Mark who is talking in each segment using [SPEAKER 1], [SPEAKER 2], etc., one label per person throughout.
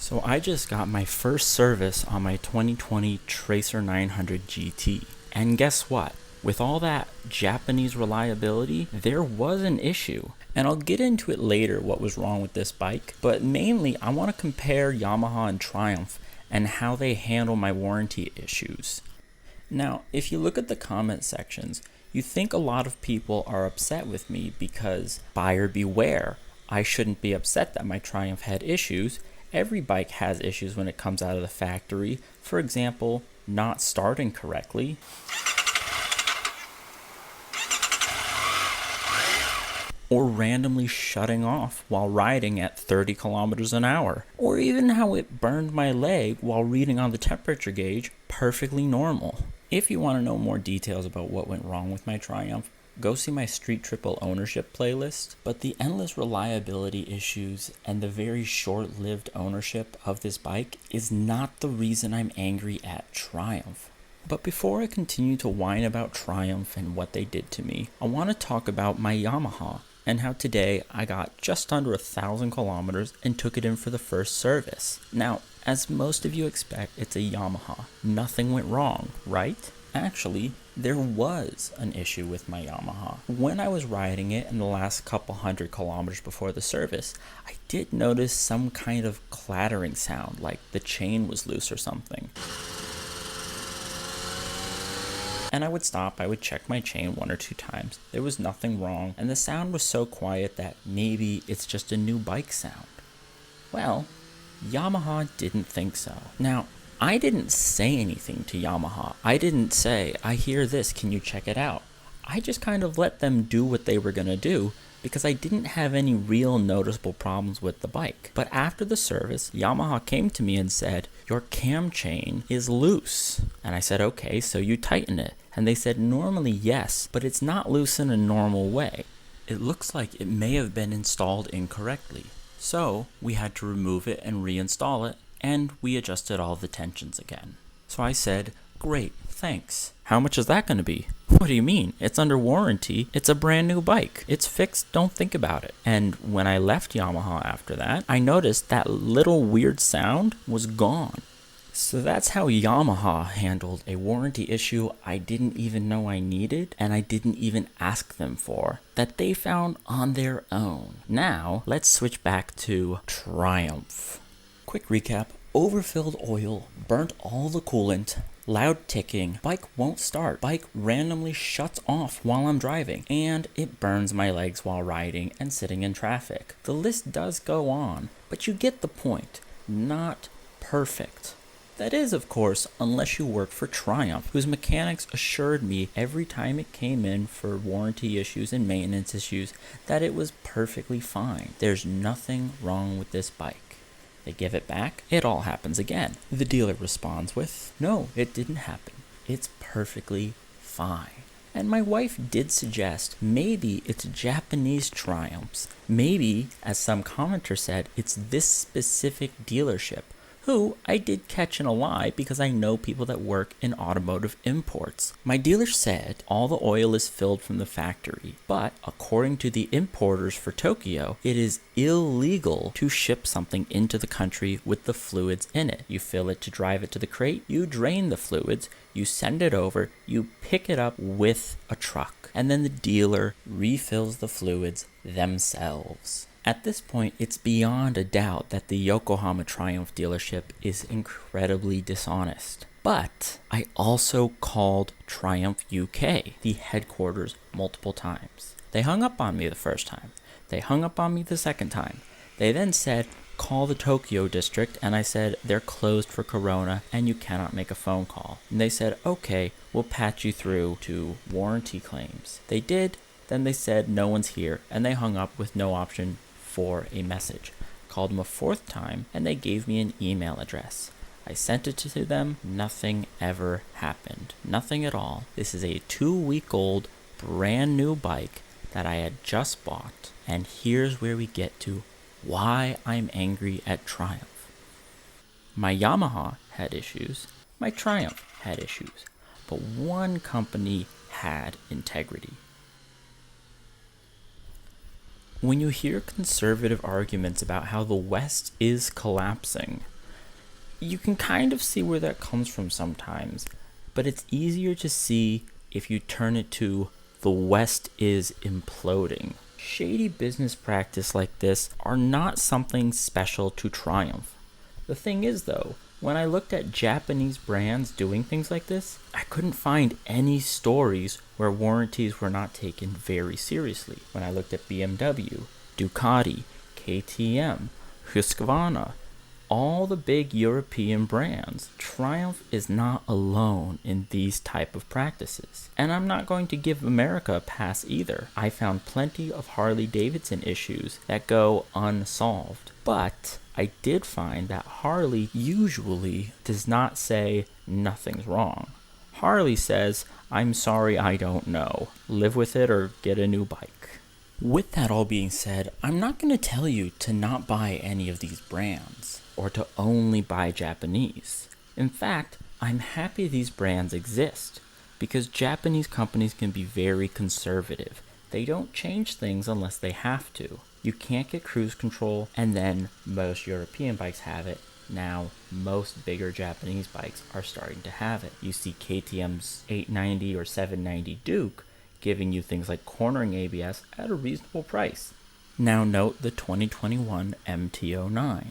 [SPEAKER 1] So I just got my first service on my 2020 Tracer 900 GT. And guess what? With all that Japanese reliability, there was an issue. And I'll get into it later what was wrong with this bike, but mainly I want to compare Yamaha and Triumph and how they handle my warranty issues. Now, if you look at the comment sections, you think a lot of people are upset with me because buyer beware. I shouldn't be upset that my Triumph had issues. Every bike has issues when it comes out of the factory. For example, not starting correctly, or randomly shutting off while riding at 30 kilometers an hour, or even how it burned my leg while reading on the temperature gauge, perfectly normal. If you want to know more details about what went wrong with my Triumph, go see my Street Triple ownership playlist, but the endless reliability issues and the very short-lived ownership of this bike is not the reason I'm angry at Triumph. But before I continue to whine about Triumph and what they did to me, I want to talk about my Yamaha and how today I got just under 1,000 kilometers and took it in for the first service. Now, as most of you expect, it's a Yamaha. Nothing went wrong, right? Actually, there was an issue with my Yamaha. When I was riding it in the last couple hundred kilometers before the service, I did notice some kind of clattering sound, like the chain was loose or something. And I would stop, I would check my chain 1 or 2 times. There was nothing wrong, and the sound was so quiet that maybe it's just a new bike sound. Well, Yamaha didn't think so. Now, I didn't say anything to Yamaha. I didn't say, I hear this, can you check it out? I just kind of let them do what they were going to do because I didn't have any real noticeable problems with the bike. But after the service, Yamaha came to me and said, your cam chain is loose. And I said, okay, so you tighten it. And they said, normally yes, but it's not loose in a normal way. It looks like it may have been installed incorrectly. So we had to remove it and reinstall it, and we adjusted all the tensions again. So I said, great, thanks. How much is that going to be? What do you mean? It's under warranty. It's a brand new bike. It's fixed. Don't think about it. And when I left Yamaha after that, I noticed that little weird sound was gone. So that's how Yamaha handled a warranty issue I didn't even know I needed, and I didn't even ask them for, that they found on their own. Now, let's switch back to Triumph. Quick recap, overfilled oil, burnt all the coolant, loud ticking, bike won't start, bike randomly shuts off while I'm driving, and it burns my legs while riding and sitting in traffic. The list does go on, but you get the point. Not perfect. That is, of course, unless you work for Triumph, whose mechanics assured me every time it came in for warranty issues and maintenance issues that it was perfectly fine. There's nothing wrong with this bike. They give it back, it all happens again. The dealer responds with, no, it didn't happen. It's perfectly fine. And my wife did suggest maybe it's Japanese Triumphs. Maybe, as some commenter said, it's this specific dealership, who I did catch in a lie because I know people that work in automotive imports. My dealer said all the oil is filled from the factory, but according to the importers for Tokyo, it is illegal to ship something into the country with the fluids in it. You fill it to drive it to the crate, you drain the fluids, you send it over, you pick it up with a truck, and then the dealer refills the fluids themselves. At this point, it's beyond a doubt that the Yokohama Triumph dealership is incredibly dishonest. But I also called Triumph UK, the headquarters, multiple times. They hung up on me the first time. They hung up on me the second time. They then said, call the Tokyo district, and I said, they're closed for Corona and you cannot make a phone call. And they said, okay, we'll patch you through to warranty claims. They did, then they said no one's here, and they hung up with no option for a message. Called them a 4th time, and they gave me an email address. I sent it to them, nothing ever happened. Nothing at all. This is a 2-week-old brand new bike that I had just bought, and here's where we get to why I'm angry at Triumph. My Yamaha had issues, my Triumph had issues, but one company had integrity. When you hear conservative arguments about how the West is collapsing, You can kind of see where that comes from sometimes, but it's easier to see if you turn it to the West is imploding. Shady business practice like this are not something special to Triumph. The thing is though, when I looked at Japanese brands doing things like this, I couldn't find any stories where warranties were not taken very seriously. When I looked at BMW, Ducati, KTM, Husqvarna, all the big European brands, Triumph is not alone in these type of practices. And I'm not going to give America a pass either. I found plenty of Harley Davidson issues that go unsolved. But I did find that Harley usually does not say nothing's wrong. Harley says, I'm sorry, I don't know. Live with it or get a new bike. With that all being said, I'm not going to tell you to not buy any of these brands or to only buy Japanese. In fact, I'm happy these brands exist because Japanese companies can be very conservative. They don't change things unless they have to. You can't get cruise control, and then most European bikes have it. Now, most bigger Japanese bikes are starting to have it. You see KTM's 890 or 790 Duke giving you things like cornering ABS at a reasonable price. Now note the 2021 MT-09.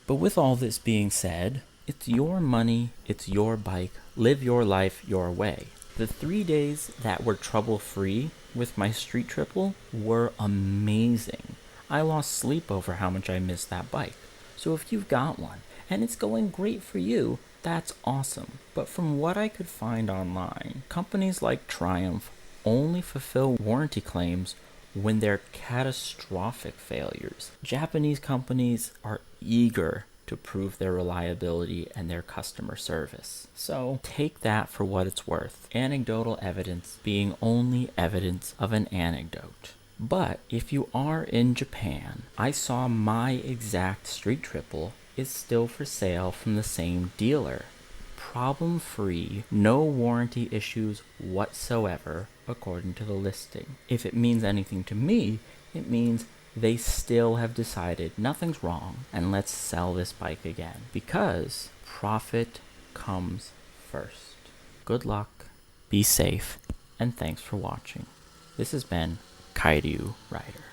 [SPEAKER 1] But with all this being said, it's your money, it's your bike, live your life your way. The 3 days that were trouble-free with my street triple were amazing. I lost sleep over how much I missed that bike. So if you've got one, and it's going great for you, that's awesome. But from what I could find online, companies like Triumph only fulfill warranty claims when they're catastrophic failures. Japanese companies are eager to prove their reliability and their customer service. So take that for what it's worth. Anecdotal evidence being only evidence of an anecdote. But if you are in Japan, I saw my exact street triple is still for sale from the same dealer. Problem-free, no warranty issues whatsoever, according to the listing. If it means anything to me, it means they still have decided nothing's wrong and let's sell this bike again. Because profit comes first. Good luck, be safe, and thanks for watching. This has been Kairyu Rider.